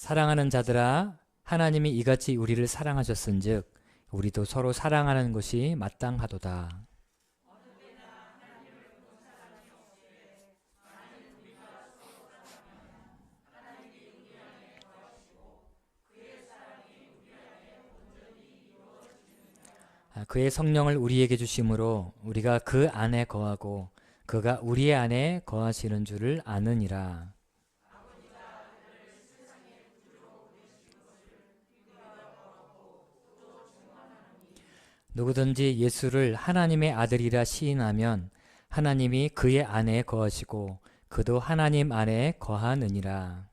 사랑하는 자들아, 하나님이 이같이 우리를 사랑하셨은즉 우리도 서로 사랑하는 것이 마땅하도다. 그의 성령을 우리에게 주심으로 우리가 그 안에 거하고 그가 우리 안에 거하시는 줄을 아느니라. 누구든지 예수를 하나님의 아들이라 시인하면 하나님이 그의 안에 거하시고 그도 하나님 안에 거하느니라.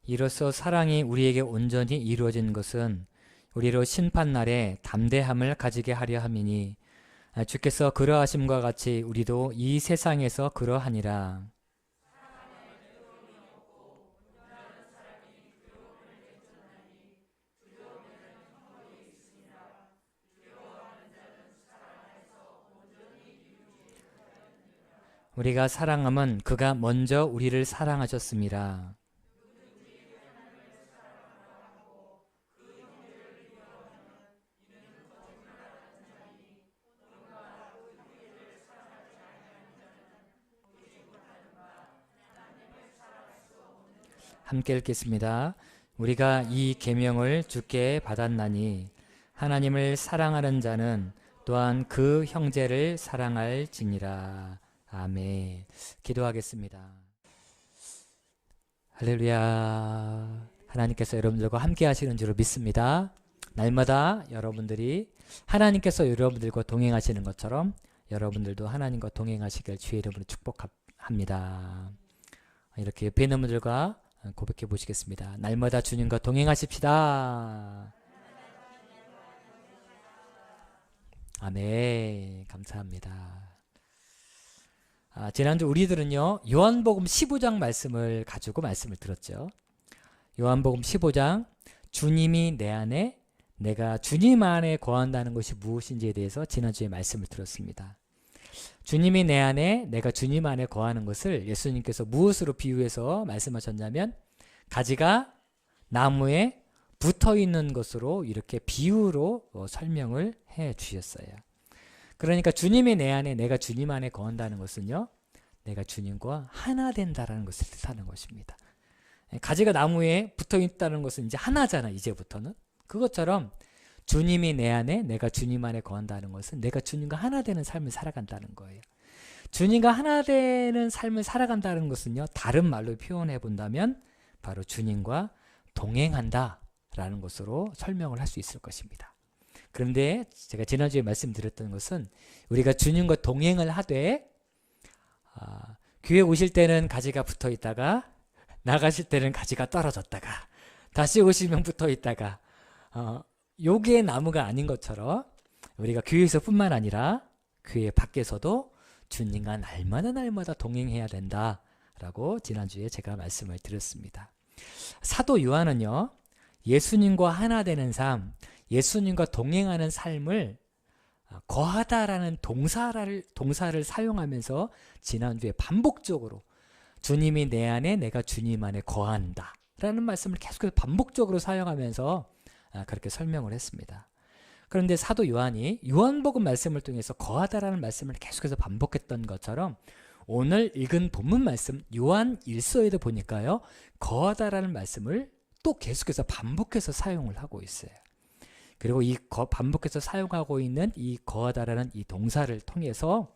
이로써 사랑이 우리에게 온전히 이루어진 것은 우리로 심판날에 담대함을 가지게 하려 함이니 주께서 그러하심과 같이 우리도 이 세상에서 그러하니라. 우리가 사랑함은 그가 먼저 우리를 사랑하셨습니다. 함께 읽겠습니다. 우리가 이 계명을 주께 받았나니 하나님을 사랑하는 자는 또한 그 형제를 사랑할지니라. 아멘. 기도하겠습니다. 할렐루야. 하나님께서 여러분들과 함께 하시는 줄로 믿습니다. 날마다 여러분들이 하나님께서 여러분들과 동행하시는 것처럼 여러분들도 하나님과 동행하시길 주의 이름으로 축복합니다. 이렇게 옆에 있는 분들과 고백해 보시겠습니다. 날마다 주님과 동행하십시다. 아멘. 감사합니다. 지난주 우리들은요, 요한복음 15장 말씀을 가지고 말씀을 들었죠. 요한복음 15장, 주님이 내 안에, 내가 주님 안에 거한다는 것이 무엇인지에 대해서 지난주에 말씀을 들었습니다. 주님이 내 안에, 내가 주님 안에 거하는 것을 예수님께서 무엇으로 비유해서 말씀하셨냐면 가지가 나무에 붙어있는 것으로 이렇게 비유로 설명을 해 주셨어요. 그러니까 주님이 내 안에, 내가 주님 안에 거한다는 것은요, 내가 주님과 하나 된다는 것을 뜻하는 것입니다. 가지가 나무에 붙어있다는 것은 이제 하나잖아, 이제부터는. 그것처럼 주님이 내 안에, 내가 주님 안에 거한다는 것은 내가 주님과 하나 되는 삶을 살아간다는 거예요. 주님과 하나 되는 삶을 살아간다는 것은요, 다른 말로 표현해 본다면 바로 주님과 동행한다 라는 것으로 설명을 할 수 있을 것입니다. 그런데 제가 지난주에 말씀드렸던 것은 우리가 주님과 동행을 하되 교회 오실 때는 가지가 붙어 있다가 나가실 때는 가지가 떨어졌다가 다시 오시면 붙어 있다가 요게 나무가 아닌 것처럼 우리가 교회에서 뿐만 아니라 교회 밖에서도 주님과 날마다 동행해야 된다라고 지난주에 제가 말씀을 드렸습니다. 사도 요한은요, 예수님과 하나 되는 삶, 예수님과 동행하는 삶을 거하다라는 동사를 사용하면서 지난주에 반복적으로 주님이 내 안에, 내가 주님 안에 거한다 라는 말씀을 계속해서 반복적으로 사용하면서 그렇게 설명을 했습니다. 그런데 사도 요한이 요한복음 말씀을 통해서 거하다라는 말씀을 계속해서 반복했던 것처럼 오늘 읽은 본문 말씀 요한 1서에도 보니까요, 거하다라는 말씀을 또 계속해서 반복해서 사용을 하고 있어요. 그리고 이 반복해서 사용하고 있는 이 거하다라는 이 동사를 통해서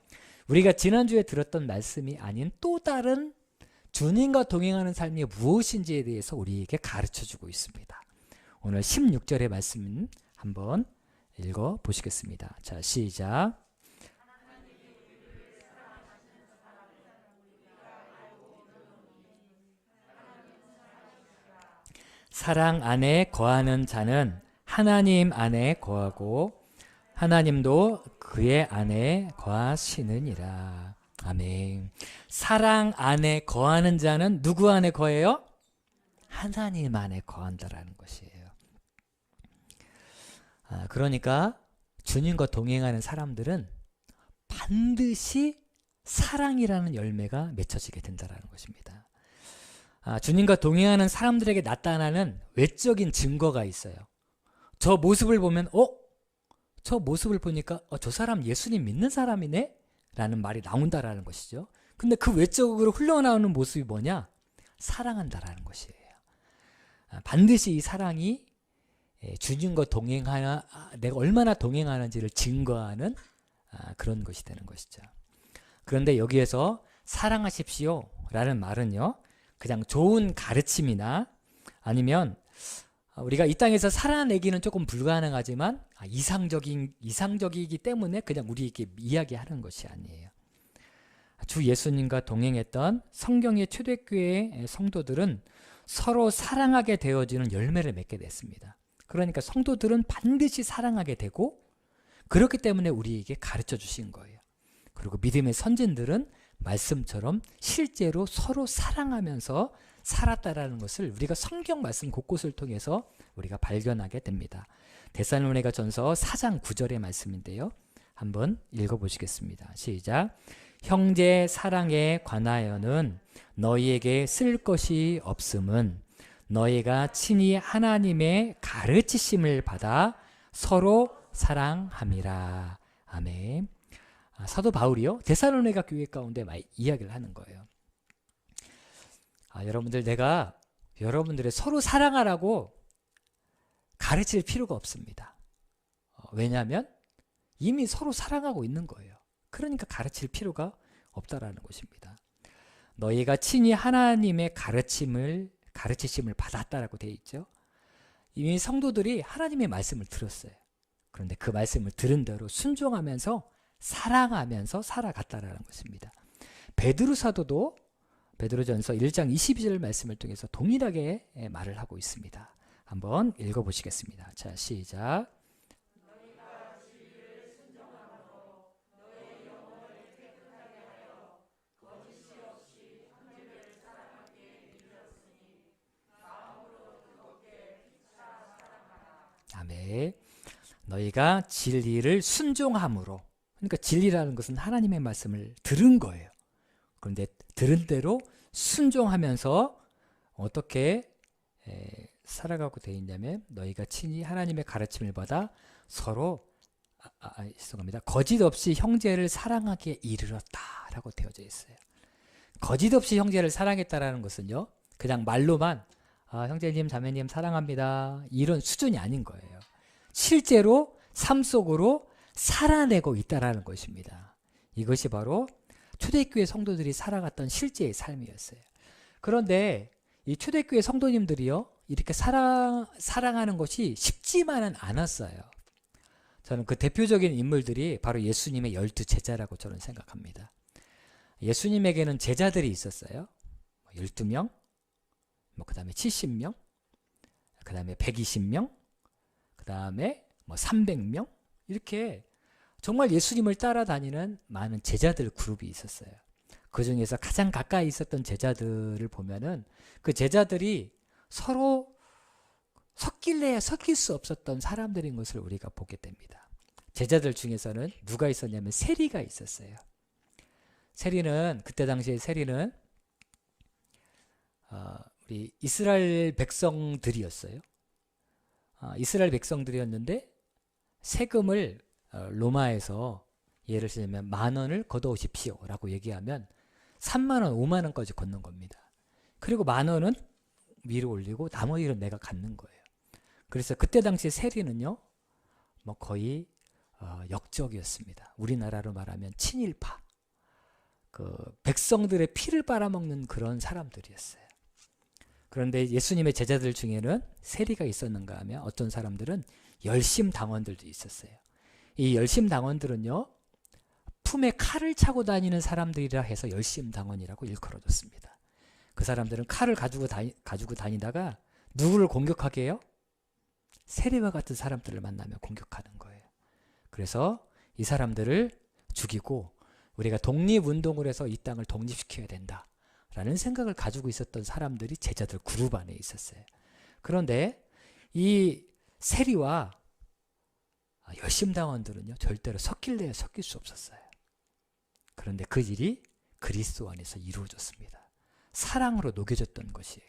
우리가 지난주에 들었던 말씀이 아닌 또 다른 주님과 동행하는 삶이 무엇인지에 대해서 우리에게 가르쳐주고 있습니다. 오늘 16절의 말씀 한번 읽어 보시겠습니다. 자, 시작. 사랑 안에 거하는 자는 하나님 안에 거하고 하나님도 그의 안에 거하시느니라. 아멘. 사랑 안에 거하는 자는 누구 안에 거해요? 하나님 안에 거한다라는 것이에요. 그러니까 주님과 동행하는 사람들은 반드시 사랑이라는 열매가 맺혀지게 된다는 것입니다. 주님과 동행하는 사람들에게 나타나는 외적인 증거가 있어요. 저 모습을 보면 저 모습을 보니까 저 사람 예수님 믿는 사람이네? 라는 말이 나온다라는 것이죠. 근데 그 외적으로 흘러나오는 모습이 뭐냐? 사랑한다라는 것이에요. 반드시 이 사랑이 주님과 동행하나, 내가 얼마나 동행하는지를 증거하는 그런 것이 되는 것이죠. 그런데 여기에서 사랑하십시오 라는 말은요, 그냥 좋은 가르침이나 아니면 우리가 이 땅에서 살아내기는 조금 불가능하지만 이상적이기 때문에 그냥 우리에게 이야기하는 것이 아니에요. 주 예수님과 동행했던 성경의 초대교회의 성도들은 서로 사랑하게 되어지는 열매를 맺게 됐습니다. 그러니까 성도들은 반드시 사랑하게 되고 그렇기 때문에 우리에게 가르쳐 주신 거예요. 그리고 믿음의 선진들은 말씀처럼 실제로 서로 사랑하면서 살았다라는 것을 우리가 성경 말씀 곳곳을 통해서 우리가 발견하게 됩니다. 데살로니가 전서 4장 9절의 말씀인데요. 한번 읽어보시겠습니다. 시작. 형제 사랑에 관하여는 너희에게 쓸 것이 없음은 너희가 친히 하나님의 가르치심을 받아 서로 사랑함이라. 아멘. 사도 바울이요 데살로니가 교회 가운데 이야기를 하는 거예요. 여러분들, 내가 여러분들의 서로 사랑하라고 가르칠 필요가 없습니다. 왜냐하면 이미 서로 사랑하고 있는 거예요. 그러니까 가르칠 필요가 없다라는 것입니다. 너희가 친히 하나님의 가르치심을 받았다라고 되어 있죠. 이미 성도들이 하나님의 말씀을 들었어요. 그런데 그 말씀을 들은 대로 순종하면서 사랑하면서 살아갔다라는 것입니다. 베드로 사도도 베드로전서 1장 22절 말씀을 통해서 동일하게 말을 하고 있습니다. 한번 읽어보시겠습니다. 자, 시작. 아멘. 너희가 진리를 순종함으로, 그러니까 진리라는 것은 하나님의 말씀을 들은 거예요. 그런데 들은 대로 순종하면서 어떻게 살아가고 되어 있냐면 너희가 친히 하나님의 가르침을 받아 서로 죄송합니다. 거짓 없이 형제를 사랑하기에 이르렀다라고 되어져 있어요. 거짓 없이 형제를 사랑했다라는 것은요, 그냥 말로만 형제님 자매님 사랑합니다 이런 수준이 아닌 거예요. 실제로 삶 속으로 살아내고 있다라는 것입니다. 이것이 바로 초대교회 성도들이 살아갔던 실제의 삶이었어요. 그런데 이 초대교회 성도님들이요, 이렇게 사랑하는 것이 쉽지만은 않았어요. 저는 그 대표적인 인물들이 바로 예수님의 12제자라고 저는 생각합니다. 예수님에게는 제자들이 있었어요. 12명, 그 다음에 70명, 그 다음에 120명, 그 다음에 300명, 이렇게 정말 예수님을 따라다니는 많은 제자들 그룹이 있었어요. 그 중에서 가장 가까이 있었던 제자들을 보면은 그 제자들이 서로 섞일래야 섞일 수 없었던 사람들인 것을 우리가 보게 됩니다. 제자들 중에서는 누가 있었냐면 세리가 있었어요. 세리는, 그때 당시에 세리는 우리 이스라엘 백성들이었어요. 이스라엘 백성들이었는데 세금을 로마에서 예를 들면 10,000원을 걷어오십시오 라고 얘기하면 30,000원, 50,000원까지 걷는 겁니다. 그리고 10,000원은 위로 올리고 나머지는 내가 갖는 거예요. 그래서 그때 당시 세리는요, 거의 역적이었습니다. 우리나라로 말하면 친일파, 그 백성들의 피를 빨아먹는 그런 사람들이었어요. 그런데 예수님의 제자들 중에는 세리가 있었는가 하면 어떤 사람들은 열심당원들도 있었어요. 이 열심당원들은요, 품에 칼을 차고 다니는 사람들이라 해서 열심당원이라고 일컬어졌습니다. 그 사람들은 칼을 가지고 다니다가 누구를 공격하게 해요? 세리와 같은 사람들을 만나면 공격하는 거예요. 그래서 이 사람들을 죽이고 우리가 독립운동을 해서 이 땅을 독립시켜야 된다 라는 생각을 가지고 있었던 사람들이 제자들 그룹 안에 있었어요. 그런데 이 세리와 열심당원들은요, 절대로 섞일래야 섞일 수 없었어요. 그런데 그 일이 그리스도 안에서 이루어졌습니다. 사랑으로 녹여졌던 것이에요.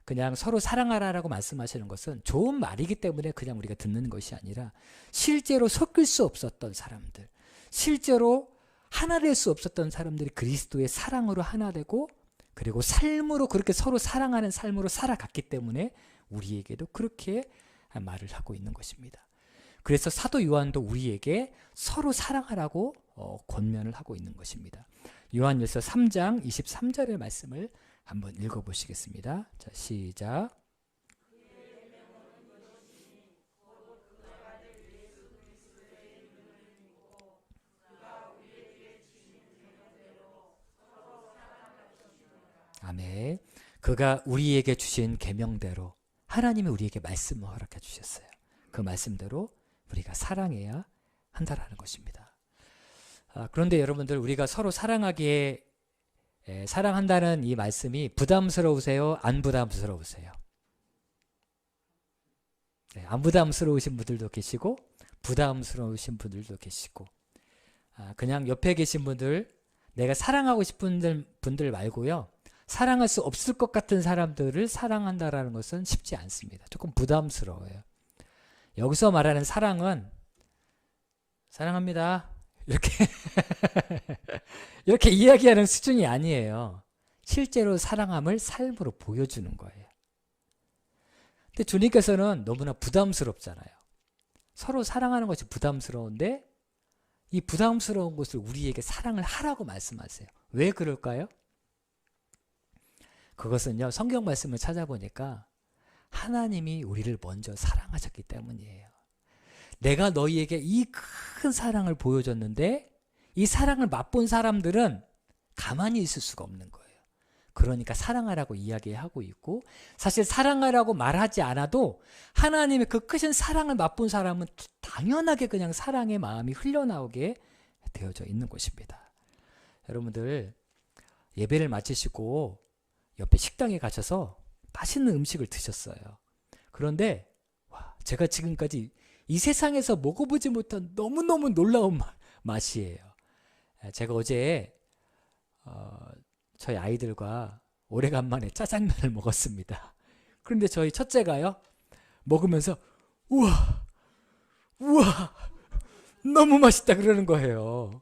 그냥 서로 사랑하라라고 말씀하시는 것은 좋은 말이기 때문에 그냥 우리가 듣는 것이 아니라 실제로 섞일 수 없었던 사람들, 실제로 하나 될 수 없었던 사람들이 그리스도의 사랑으로 하나 되고, 그리고 삶으로 그렇게 서로 사랑하는 삶으로 살아갔기 때문에 우리에게도 그렇게 말을 하고 있는 것입니다. 그래서 사도 요한도 우리에게 서로 사랑하라고 권면을 하고 있는 것입니다. 요한일서 3장 23절의 말씀을 한번 읽어보시겠습니다. 자, 시작. 아멘. 그가 우리에게 주신 계명대로 하나님이 우리에게 말씀을 허락해 주셨어요. 그 말씀대로 우리가 사랑해야 한다라는 것입니다. 그런데 여러분들, 우리가 서로 사랑하기에 사랑한다는 이 말씀이 부담스러우세요? 안 부담스러우세요? 네, 안 부담스러우신 분들도 계시고 부담스러우신 분들도 계시고, 그냥 옆에 계신 분들, 내가 사랑하고 싶은 분들 말고요, 사랑할 수 없을 것 같은 사람들을 사랑한다라는 것은 쉽지 않습니다. 조금 부담스러워요. 여기서 말하는 사랑은 사랑합니다 이렇게 이렇게 이야기하는 수준이 아니에요. 실제로 사랑함을 삶으로 보여주는 거예요. 근데 주님께서는 너무나 부담스럽잖아요. 서로 사랑하는 것이 부담스러운데 이 부담스러운 것을 우리에게 사랑을 하라고 말씀하세요. 왜 그럴까요? 그것은요, 성경 말씀을 찾아보니까 하나님이 우리를 먼저 사랑하셨기 때문이에요. 내가 너희에게 이 큰 사랑을 보여줬는데 이 사랑을 맛본 사람들은 가만히 있을 수가 없는 거예요. 그러니까 사랑하라고 이야기하고 있고, 사실 사랑하라고 말하지 않아도 하나님의 그 크신 사랑을 맛본 사람은 당연하게 그냥 사랑의 마음이 흘러나오게 되어져 있는 것입니다. 여러분들, 예배를 마치시고 옆에 식당에 가셔서 맛있는 음식을 드셨어요. 그런데 제가 지금까지 이 세상에서 먹어보지 못한 너무너무 놀라운 맛이에요. 제가 어제 저희 아이들과 오래간만에 짜장면을 먹었습니다. 그런데 저희 첫째가요, 먹으면서 우와 너무 맛있다 그러는 거예요.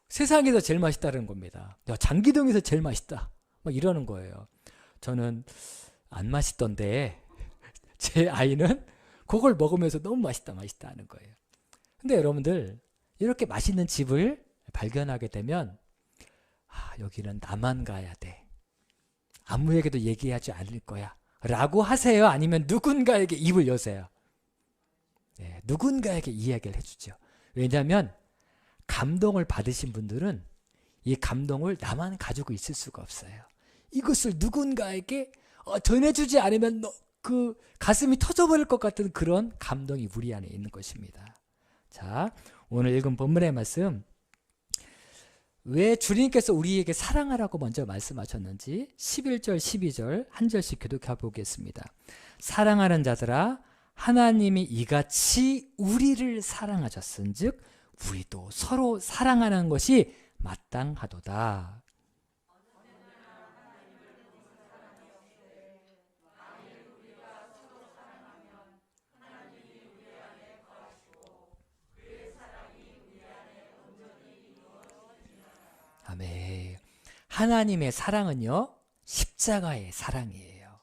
세상에서 제일 맛있다는 겁니다. 야, 장기동에서 제일 맛있다 막 이러는 거예요. 저는 안 맛있던데 제 아이는 그걸 먹으면서 너무 맛있다 하는 거예요. 근데 여러분들, 이렇게 맛있는 집을 발견하게 되면 여기는 나만 가야 돼, 아무에게도 얘기하지 않을 거야 라고 하세요? 아니면 누군가에게 입을 여세요? 네, 누군가에게 이야기를 해주죠. 왜냐하면 감동을 받으신 분들은 이 감동을 나만 가지고 있을 수가 없어요. 이것을 누군가에게 전해주지 않으면 그 가슴이 터져버릴 것 같은 그런 감동이 우리 안에 있는 것입니다. 자, 오늘 읽은 본문의 말씀, 왜 주님께서 우리에게 사랑하라고 먼저 말씀하셨는지 11절 12절 한 절씩 교독해 보겠습니다. 사랑하는 자들아, 하나님이 이같이 우리를 사랑하셨은즉 우리도 서로 사랑하는 것이 마땅하도다. 아멘. 하나님의 사랑은요, 십자가의 사랑이에요.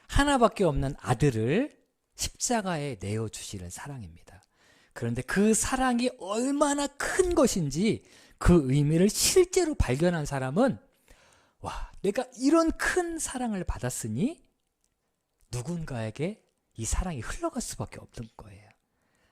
하나밖에 없는 아들을 십자가에 내어주시는 사랑입니다. 그런데 그 사랑이 얼마나 큰 것인지 그 의미를 실제로 발견한 사람은, 와, 내가 이런 큰 사랑을 받았으니 누군가에게 이 사랑이 흘러갈 수밖에 없는 거예요.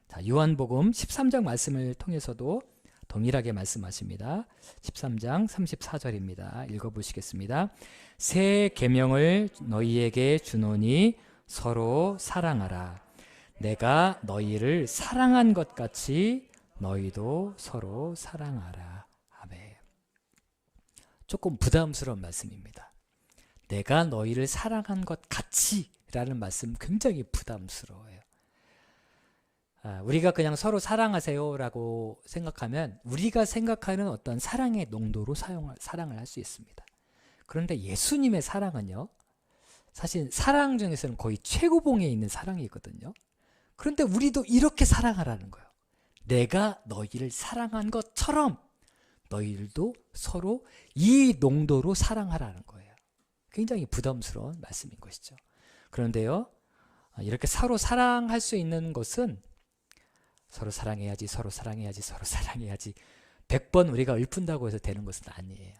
자, 요한복음 13장 말씀을 통해서도 동일하게 말씀하십니다. 13장 34절입니다. 읽어보시겠습니다. 새 계명을 너희에게 주노니 서로 사랑하라. 내가 너희를 사랑한 것 같이 너희도 서로 사랑하라. 아멘. 조금 부담스러운 말씀입니다. 내가 너희를 사랑한 것 같이 라는 말씀 굉장히 부담스러워요. 우리가 그냥 서로 사랑하세요 라고 생각하면 우리가 생각하는 어떤 사랑의 농도로 사랑을 할 수 있습니다. 그런데 예수님의 사랑은요, 사실 사랑 중에서는 거의 최고봉에 있는 사랑이거든요. 그런데 우리도 이렇게 사랑하라는 거예요. 내가 너희를 사랑한 것처럼 너희들도 서로 이 농도로 사랑하라는 거예요. 굉장히 부담스러운 말씀인 것이죠. 그런데요, 이렇게 서로 사랑할 수 있는 것은 서로 사랑해야지, 서로 사랑해야지, 서로 사랑해야지 100번 우리가 읊은다고 해서 되는 것은 아니에요.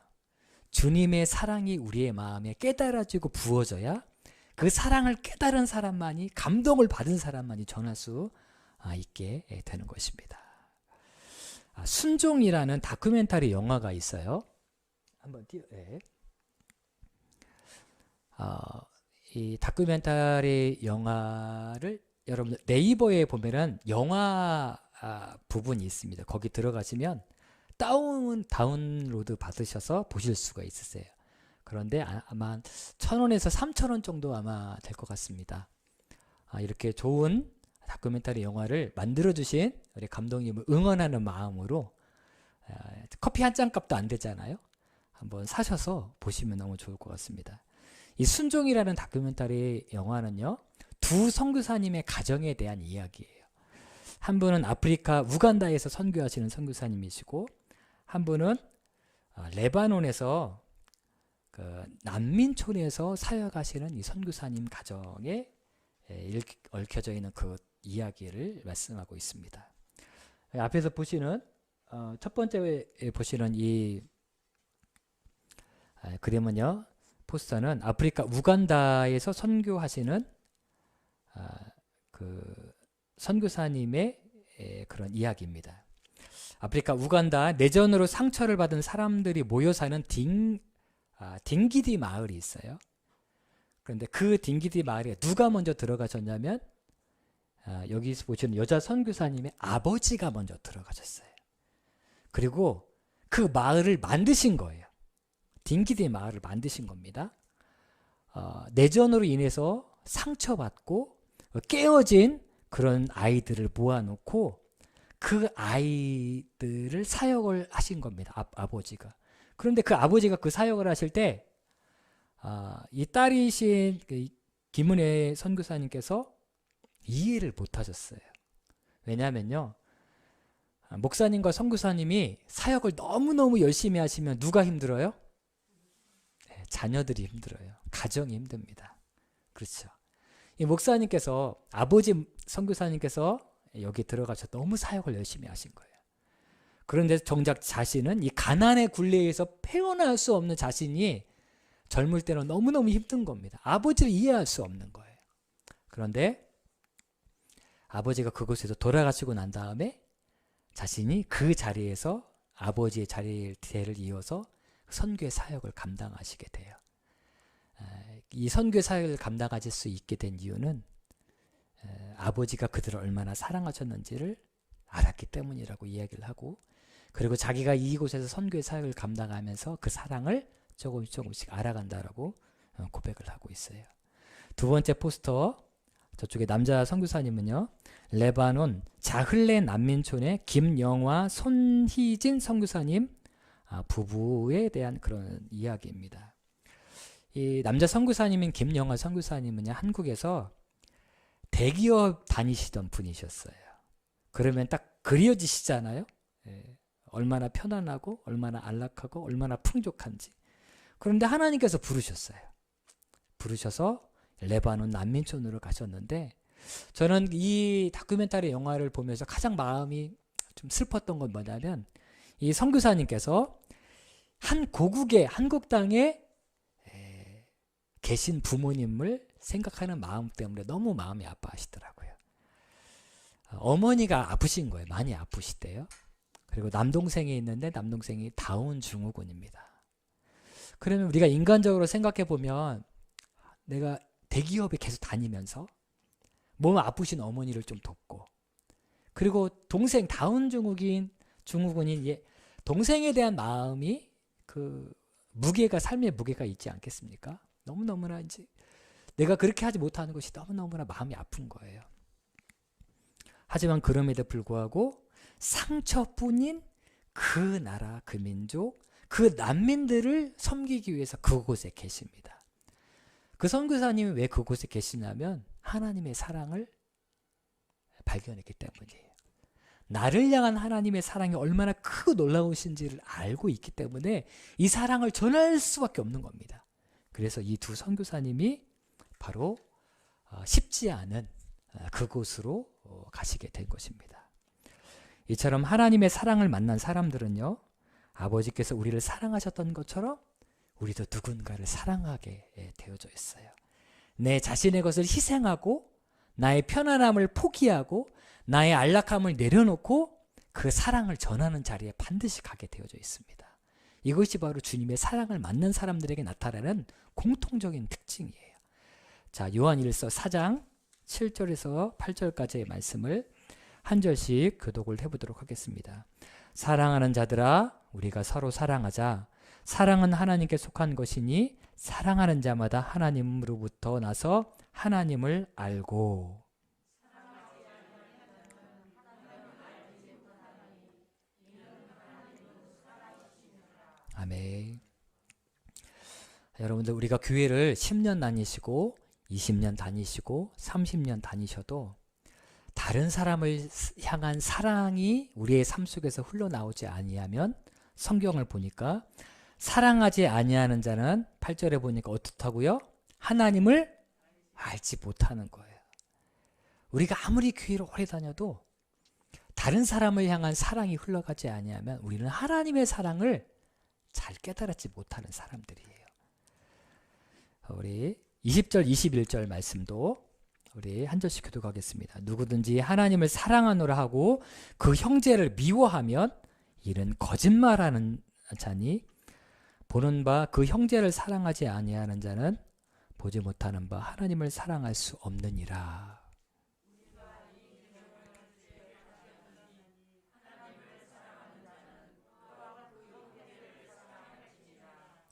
주님의 사랑이 우리의 마음에 깨달아지고 부어져야 그 사랑을 깨달은 사람만이, 감동을 받은 사람만이 전할 수 있게 되는 것입니다. 순종이라는 다큐멘터리 영화가 있어요. 한번 이 다큐멘터리 영화를 여러분들 네이버에 보면은 영화 부분이 있습니다. 거기 들어가시면 다운로드 받으셔서 보실 수가 있으세요. 그런데 아마 1,000원에서 3,000원 정도 아마 될 것 같습니다. 이렇게 좋은 다큐멘터리 영화를 만들어주신 우리 감독님을 응원하는 마음으로, 커피 한 잔 값도 안 되잖아요. 한번 사셔서 보시면 너무 좋을 것 같습니다. 이 순종이라는 다큐멘터리 영화는요, 두 선교사님의 가정에 대한 이야기예요. 한 분은 아프리카 우간다에서 선교하시는 선교사님이시고, 한 분은 레바논에서 그 난민촌에서 사역하시는 이 선교사님 가정에 얽혀져 있는 그 이야기를 말씀하고 있습니다. 앞에서 보시는 첫 번째 보시는 이 그림은요, 포스터는 아프리카 우간다에서 선교하시는 그 선교사님의 그런 이야기입니다. 아프리카 우간다 내전으로 상처를 받은 사람들이 모여 사는 딩기디 마을이 있어요. 그런데 그 딩기디 마을에 누가 먼저 들어가셨냐면 여기서 보시는 여자 선교사님의 아버지가 먼저 들어가셨어요. 그리고 그 마을을 만드신 거예요. 딩기디 마을을 만드신 겁니다. 내전으로 인해서 상처받고 깨어진 그런 아이들을 모아놓고 그 아이들을 사역을 하신 겁니다. 아버지가. 그런데 그 아버지가 그 사역을 하실 때 이 딸이신 김은혜 선교사님께서 이해를 못하셨어요. 왜냐하면요, 목사님과 선교사님이 사역을 너무너무 열심히 하시면 누가 힘들어요? 자녀들이 힘들어요. 가정이 힘듭니다. 그렇죠. 이 목사님께서, 아버지 선교사님께서 여기 들어가셔서 너무 사역을 열심히 하신 거예요. 그런데 정작 자신은 이 가난의 굴레에서 헤어날 수 없는 자신이 젊을 때는 너무너무 힘든 겁니다. 아버지를 이해할 수 없는 거예요. 그런데 아버지가 그곳에서 돌아가시고 난 다음에 자신이 그 자리에서 아버지의 자리를 이어서 선교의 사역을 감당하시게 돼요. 이 선교의 사역을 감당하실 수 있게 된 이유는 아버지가 그들을 얼마나 사랑하셨는지를 알았기 때문이라고 이야기를 하고, 그리고 자기가 이곳에서 선교의 사역을 감당하면서 그 사랑을 조금씩 알아간다라고 고백을 하고 있어요. 두 번째 포스터, 저쪽에 남자 선교사님은요, 레바논 자흘레 난민촌의 김영화 손희진 선교사님 부부에 대한 그런 이야기입니다. 이 남자 선교사님인 김영화 선교사님은요, 한국에서 대기업 다니시던 분이셨어요. 그러면 딱 그려지시잖아요. 얼마나 편안하고 얼마나 안락하고 얼마나 풍족한지. 그런데 하나님께서 부르셔서 레바논 난민촌으로 가셨는데, 저는 이 다큐멘터리 영화를 보면서 가장 마음이 좀 슬펐던 건 뭐냐면, 이 선교사님께서 한 고국의 한국 땅에 계신 부모님을 생각하는 마음 때문에 너무 마음이 아파하시더라고요. 어머니가 아프신 거예요. 많이 아프시대요. 그리고 남동생이 있는데 남동생이 다운 증후군입니다. 그러면 우리가 인간적으로 생각해 보면, 내가 대기업에 계속 다니면서 몸 아프신 어머니를 좀 돕고, 그리고 동생 다운 증후군인 동생에 대한 마음이 무게가 삶의 무게가 있지 않겠습니까? 너무너무나 이제 내가 그렇게 하지 못하는 것이 너무너무나 마음이 아픈 거예요. 하지만 그럼에도 불구하고 상처뿐인 그 나라, 그 민족, 그 난민들을 섬기기 위해서 그곳에 계십니다. 그 선교사님이 왜 그곳에 계시냐면 하나님의 사랑을 발견했기 때문이에요. 나를 향한 하나님의 사랑이 얼마나 크고 놀라우신지를 알고 있기 때문에 이 사랑을 전할 수밖에 없는 겁니다. 그래서 이 두 선교사님이 바로 쉽지 않은 그곳으로 가시게 된 것입니다. 이처럼 하나님의 사랑을 만난 사람들은요, 아버지께서 우리를 사랑하셨던 것처럼 우리도 누군가를 사랑하게 되어져 있어요. 내 자신의 것을 희생하고 나의 편안함을 포기하고 나의 안락함을 내려놓고 그 사랑을 전하는 자리에 반드시 가게 되어져 있습니다. 이것이 바로 주님의 사랑을 만난 사람들에게 나타나는 공통적인 특징이에요. 자, 요한일서 4장 7절에서 8절까지의 말씀을 한 절씩 교독을 해보도록 하겠습니다. 사랑하는 자들아, 우리가 서로 사랑하자. 사랑은 하나님께 속한 것이니 사랑하는 자마다 하나님으로부터 나서 하나님을 알고. 아멘. 여러분들, 우리가 교회를 10년 다니시고 20년 다니시고 30년 다니셔도 다른 사람을 향한 사랑이 우리의 삶 속에서 흘러나오지 아니하면, 성경을 보니까 사랑하지 아니하는 자는 8절에 보니까 어떻다고요? 하나님을 알지 못하는 거예요. 우리가 아무리 교회를 오래 다녀도 다른 사람을 향한 사랑이 흘러가지 아니하면 우리는 하나님의 사랑을 잘 깨달았지 못하는 사람들이에요. 우리 20절 21절 말씀도 우리 한 절씩 교독하겠습니다. 누구든지 하나님을 사랑하노라 하고 그 형제를 미워하면 이는 거짓말하는 자니, 보는 바 그 형제를 사랑하지 아니하는 자는 보지 못하는 바 하나님을 사랑할 수 없느니라.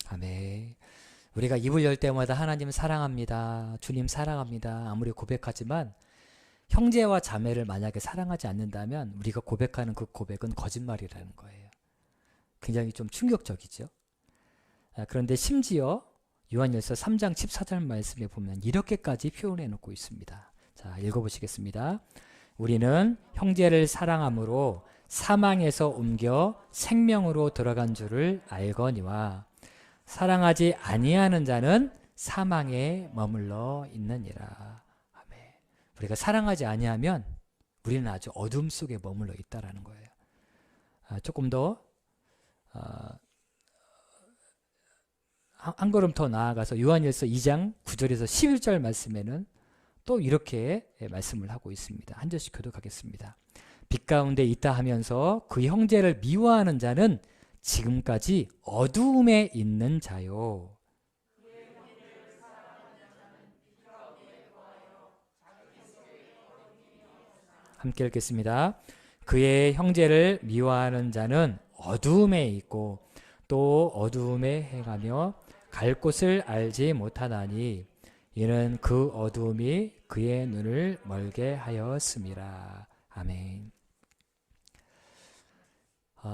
아멘. 우리가 입을 열 때마다 하나님 사랑합니다, 주님 사랑합니다 아무리 고백하지만 형제와 자매를 만약에 사랑하지 않는다면 우리가 고백하는 그 고백은 거짓말이라는 거예요. 굉장히 좀 충격적이죠. 그런데 심지어 요한일서 3장 14절 말씀에 보면 이렇게까지 표현해 놓고 있습니다. 자, 읽어보시겠습니다. 우리는 형제를 사랑함으로 사망에서 옮겨 생명으로 들어간 줄을 알거니와 사랑하지 아니하는 자는 사망에 머물러 있느니라. 아멘. 우리가 사랑하지 아니하면 우리는 아주 어둠 속에 머물러 있다라는 거예요. 조금 더 한 걸음 더 나아가서 요한일서 2장 9절에서 11절 말씀에는 또 이렇게 말씀을 하고 있습니다. 한 절씩 교독하겠습니다. 빛 가운데 있다 하면서 그 형제를 미워하는 자는 지금까지 어두움에 있는 자요. 함께 읽겠습니다. 그의 형제를 미워하는 자는 어두움에 있고 또 어두움에 행하며 갈 곳을 알지 못하나니 이는 그 어두움이 그의 눈을 멀게 하였음이라. 아멘.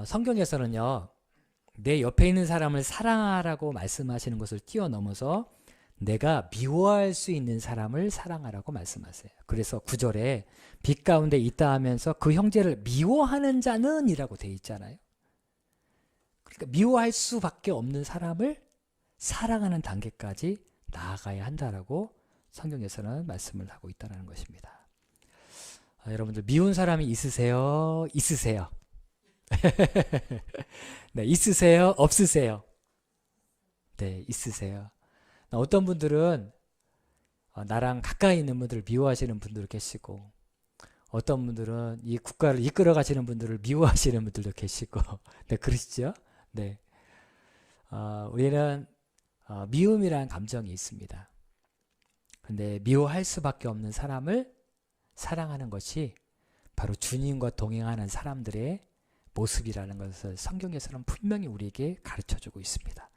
성경에서는요, 내 옆에 있는 사람을 사랑하라고 말씀하시는 것을 뛰어넘어서 내가 미워할 수 있는 사람을 사랑하라고 말씀하세요. 그래서 9절에 빛 가운데 있다 하면서 그 형제를 미워하는 자는 이라고 되어 있잖아요. 그러니까 미워할 수밖에 없는 사람을 사랑하는 단계까지 나아가야 한다라고 성경에서는 말씀을 하고 있다는 것입니다. 여러분들 미운 사람이 있으세요? 있으세요? 네, 있으세요? 없으세요? 네, 있으세요. 어떤 분들은 나랑 가까이 있는 분들을 미워하시는 분들 계시고, 어떤 분들은 이 국가를 이끌어 가시는 분들을 미워하시는 분들도 계시고, 네, 그러시죠? 네, 우리는 미움이라는 감정이 있습니다. 근데 미워할 수밖에 없는 사람을 사랑하는 것이 바로 주님과 동행하는 사람들의 모습이라는 것을 성경에서는 분명히 우리에게 가르쳐주고 있습니다.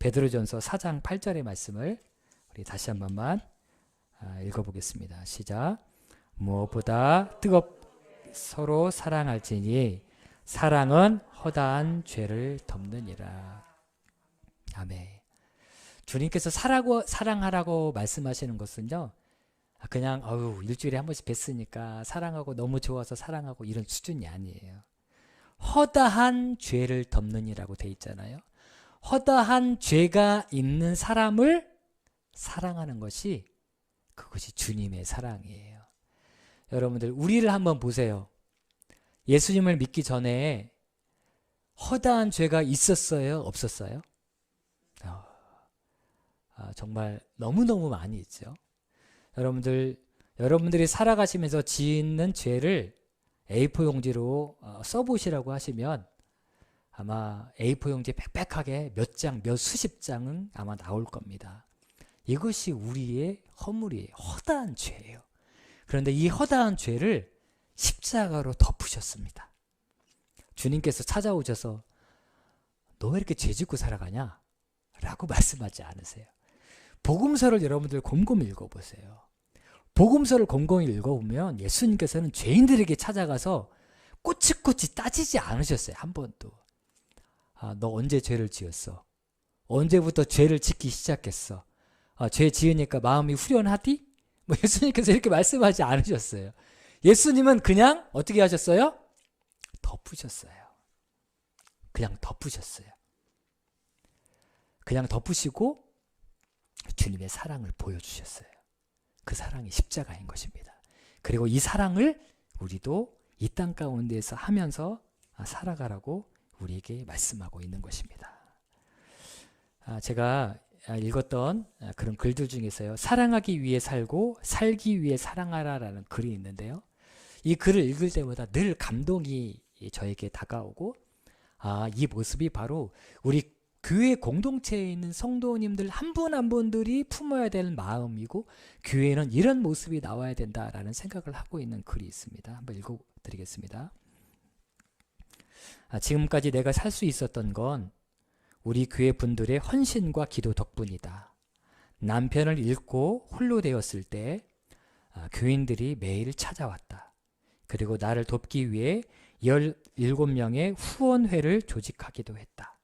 베드로전서 4장 8절의 말씀을 우리 다시 한 번만 읽어보겠습니다. 시작. 무엇보다 서로 사랑할지니 사랑은 허다한 죄를 덮느니라. 아멘. 주님께서 사랑하라고 말씀하시는 것은요, 그냥 일주일에 한 번씩 뵀으니까 사랑하고 너무 좋아서 사랑하고 이런 수준이 아니에요. 허다한 죄를 덮느니라고 돼 있잖아요. 허다한 죄가 있는 사람을 사랑하는 것이, 그것이 주님의 사랑이에요. 여러분들, 우리를 한번 보세요. 예수님을 믿기 전에 허다한 죄가 있었어요? 없었어요? 정말 너무너무 많이 있죠. 여러분들이 살아가시면서 짓는 죄를 A4 용지로 써보시라고 하시면 아마 A4 용지 빽빽하게 몇 장, 몇 수십 장은 아마 나올 겁니다. 이것이 우리의 허물이에요. 허다한 죄예요. 그런데 이 허다한 죄를 십자가로 덮으셨습니다. 주님께서 찾아오셔서 너 왜 이렇게 죄 짓고 살아가냐? 라고 말씀하지 않으세요. 복음서를 여러분들 곰곰이 읽어보세요. 복음서를 곰곰이 읽어보면 예수님께서는 죄인들에게 찾아가서 꼬치꼬치 따지지 않으셨어요. 한 번도. 너 언제 죄를 지었어? 언제부터 죄를 짓기 시작했어? 죄 지으니까 마음이 후련하디? 예수님께서 이렇게 말씀하지 않으셨어요. 예수님은 그냥 어떻게 하셨어요? 덮으셨어요. 그냥 덮으셨어요. 그냥 덮으시고 주님의 사랑을 보여주셨어요. 그 사랑이 십자가인 것입니다. 그리고 이 사랑을 우리도 이 땅 가운데에서 하면서 살아가라고 우리에게 말씀하고 있는 것입니다. 제가 읽었던 그런 글들 중에서요, 사랑하기 위해 살고 살기 위해 사랑하라라는 글이 있는데요, 이 글을 읽을 때마다 늘 감동이 저에게 다가오고, 이 모습이 바로 우리 교회 공동체에 있는 성도님들 한 분 한 분들이 품어야 될 마음이고, 교회에는 이런 모습이 나와야 된다라는 생각을 하고 있는 글이 있습니다. 한번 읽어드리겠습니다. 지금까지 내가 살 수 있었던 건 우리 교회 분들의 헌신과 기도 덕분이다. 남편을 잃고 홀로 되었을 때 교인들이 매일 찾아왔다. 그리고 나를 돕기 위해 17명의 후원회를 조직하기도 했다.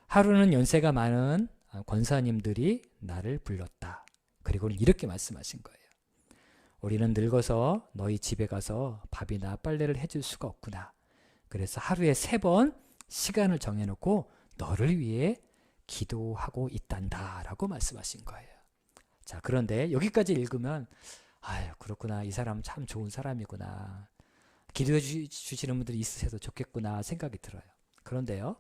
하루는 연세가 많은 권사님들이 나를 불렀다. 그리고는 이렇게 말씀하신 거예요. 우리는 늙어서 너희 집에 가서 밥이나 빨래를 해줄 수가 없구나. 그래서 하루에 3번 시간을 정해놓고 너를 위해 기도하고 있단다 라고 말씀하신 거예요. 자, 그런데 여기까지 읽으면 그렇구나, 이 사람 참 좋은 사람이구나, 기도해 주시는 분들이 있으셔도 좋겠구나 생각이 들어요. 그런데요,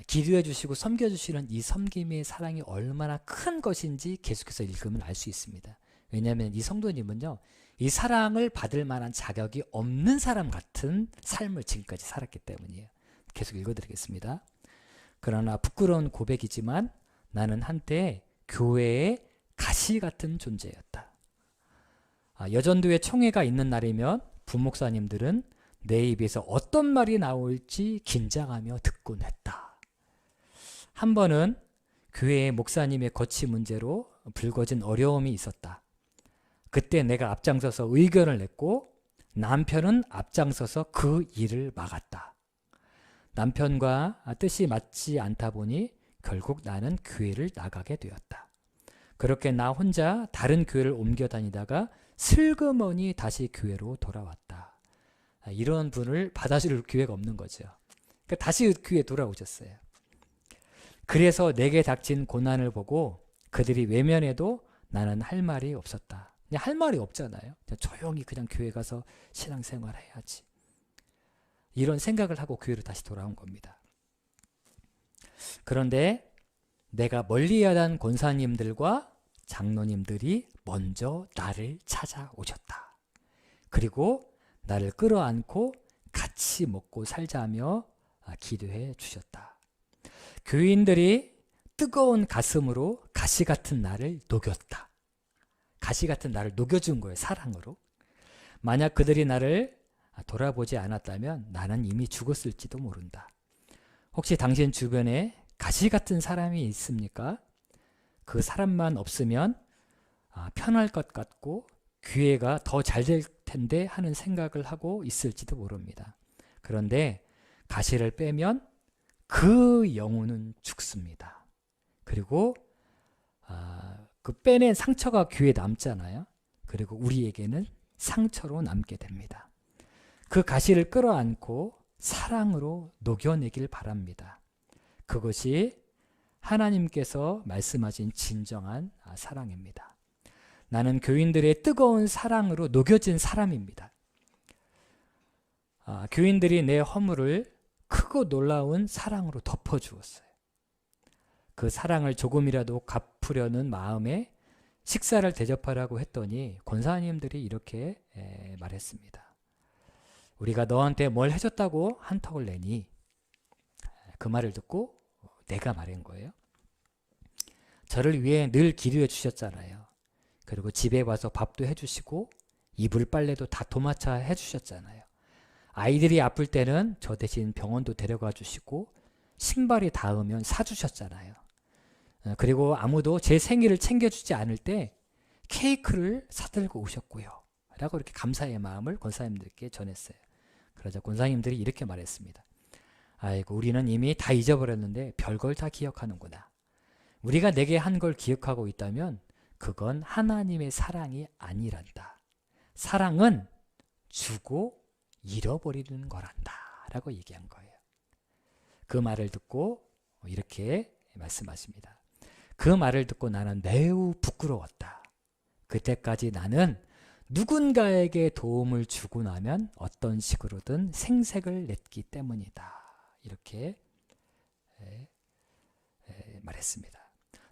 기도해 주시고 섬겨 주시는 이 섬김의 사랑이 얼마나 큰 것인지 계속해서 읽으면 알 수 있습니다. 왜냐하면 이 성도님은요, 이 사랑을 받을 만한 자격이 없는 사람 같은 삶을 지금까지 살았기 때문이에요. 계속 읽어드리겠습니다. 그러나 부끄러운 고백이지만 나는 한때 교회의 가시 같은 존재였다. 여전도에 총회가 있는 날이면 부목사님들은 내 입에서 어떤 말이 나올지 긴장하며 듣곤 했다. 한 번은 교회의 목사님의 거취 문제로 불거진 어려움이 있었다. 그때 내가 앞장서서 의견을 냈고 남편은 앞장서서 그 일을 막았다. 남편과 뜻이 맞지 않다 보니 결국 나는 교회를 나가게 되었다. 그렇게 나 혼자 다른 교회를 옮겨 다니다가 슬그머니 다시 교회로 돌아왔다. 이런 분을 받아줄 교회가 없는 거죠. 그러니까 다시 교회에 돌아오셨어요. 그래서 내게 닥친 고난을 보고 그들이 외면해도 나는 할 말이 없었다. 그냥 할 말이 없잖아요. 그냥 조용히 그냥 교회 가서 신앙생활 해야지. 이런 생각을 하고 교회로 다시 돌아온 겁니다. 그런데 내가 멀리하던 권사님들과 장로님들이 먼저 나를 찾아오셨다. 그리고 나를 끌어안고 같이 먹고 살자며 기도해 주셨다. 교인들이 뜨거운 가슴으로 가시 같은 나를 녹였다. 가시 같은 나를 녹여준 거예요. 사랑으로. 만약 그들이 나를 돌아보지 않았다면 나는 이미 죽었을지도 모른다. 혹시 당신 주변에 가시 같은 사람이 있습니까? 그 사람만 없으면 편할 것 같고 교회가 더 잘 될 텐데 하는 생각을 하고 있을지도 모릅니다. 그런데 가시를 빼면 그 영혼은 죽습니다. 그리고 그 빼낸 상처가 귀에 남잖아요. 그리고 우리에게는 상처로 남게 됩니다. 그 가시를 끌어안고 사랑으로 녹여내길 바랍니다. 그것이 하나님께서 말씀하신 진정한 사랑입니다. 나는 교인들의 뜨거운 사랑으로 녹여진 사람입니다. 교인들이 내 허물을 크고 놀라운 사랑으로 덮어주었어요. 그 사랑을 조금이라도 갚으려는 마음에 식사를 대접하라고 했더니 권사님들이 이렇게 말했습니다. 우리가 너한테 뭘 해줬다고 한턱을 내니? 그 말을 듣고 내가 말한 거예요. 저를 위해 늘 기도해 주셨잖아요. 그리고 집에 와서 밥도 해주시고 이불 빨래도 다 도맡아 해주셨잖아요. 아이들이 아플 때는 저 대신 병원도 데려가 주시고 신발이 닿으면 사주셨잖아요. 그리고 아무도 제 생일을 챙겨주지 않을 때 케이크를 사들고 오셨고요. 라고 이렇게 감사의 마음을 권사님들께 전했어요. 그러자 권사님들이 이렇게 말했습니다. 아이고, 우리는 이미 다 잊어버렸는데 별걸 다 기억하는구나. 우리가 내게 한 걸 기억하고 있다면 그건 하나님의 사랑이 아니란다. 사랑은 주고 잃어버리는 거란다. 라고 얘기한 거예요. 그 말을 듣고 이렇게 말씀하십니다. 그 말을 듣고 나는 매우 부끄러웠다. 그때까지 나는 누군가에게 도움을 주고 나면 어떤 식으로든 생색을 냈기 때문이다. 이렇게 말했습니다.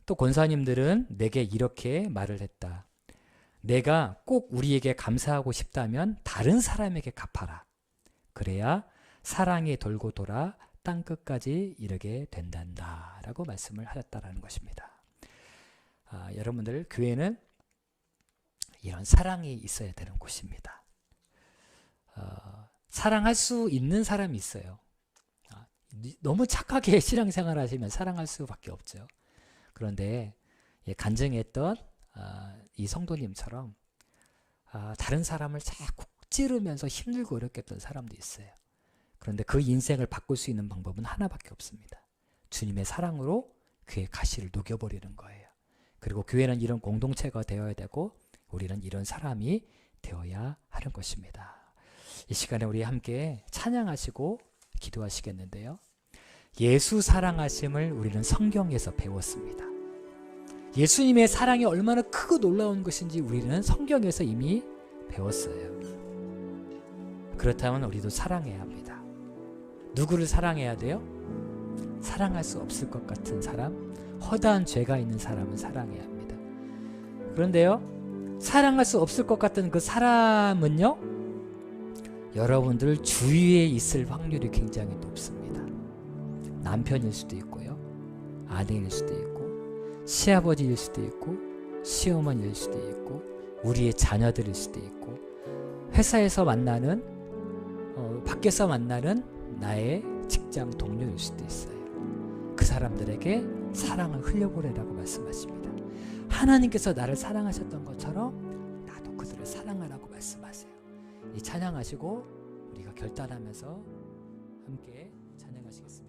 또 권사님들은 내게 이렇게 말을 했다. 내가 꼭 우리에게 감사하고 싶다면 다른 사람에게 갚아라. 그래야 사랑이 돌고 돌아 땅끝까지 이르게 된단다. 라고 말씀을 하셨다라는 것입니다. 여러분들, 교회는 이런 사랑이 있어야 되는 곳입니다. 사랑할 수 있는 사람이 있어요. 너무 착하게 신앙생활 하시면 사랑할 수밖에 없죠. 그런데 간증했던 이 성도님처럼 다른 사람을 자꾸 찌르면서 힘들고 어렵게 했던 사람도 있어요. 그런데 그 인생을 바꿀 수 있는 방법은 하나밖에 없습니다. 주님의 사랑으로 그의 가시를 녹여버리는 거예요. 그리고 교회는 이런 공동체가 되어야 되고 우리는 이런 사람이 되어야 하는 것입니다. 이 시간에 우리 함께 찬양하시고 기도하시겠는데요. 예수 사랑하심을 우리는 성경에서 배웠습니다. 예수님의 사랑이 얼마나 크고 놀라운 것인지 우리는 성경에서 이미 배웠어요. 그렇다면 우리도 사랑해야 합니다. 누구를 사랑해야 돼요? 사랑할 수 없을 것 같은 사람, 허다한 죄가 있는 사람은 사랑해야 합니다. 그런데요, 사랑할 수 없을 것 같은 그 사람은요, 여러분들 주위에 있을 확률이 굉장히 높습니다. 남편일 수도 있고요, 아내일 수도 있고, 시아버지일 수도 있고, 시어머니일 수도 있고, 우리의 자녀들일 수도 있고, 회사에서 만나는 밖에서 만나는 나의 직장 동료일 수도 있어요. 그 사람들에게 사랑을 흘려보내라고 말씀하십니다. 하나님께서 나를 사랑하셨던 것처럼 나도 그들을 사랑하라고 말씀하세요. 이 찬양하시고 우리가 결단하면서 함께 찬양하시겠습니다.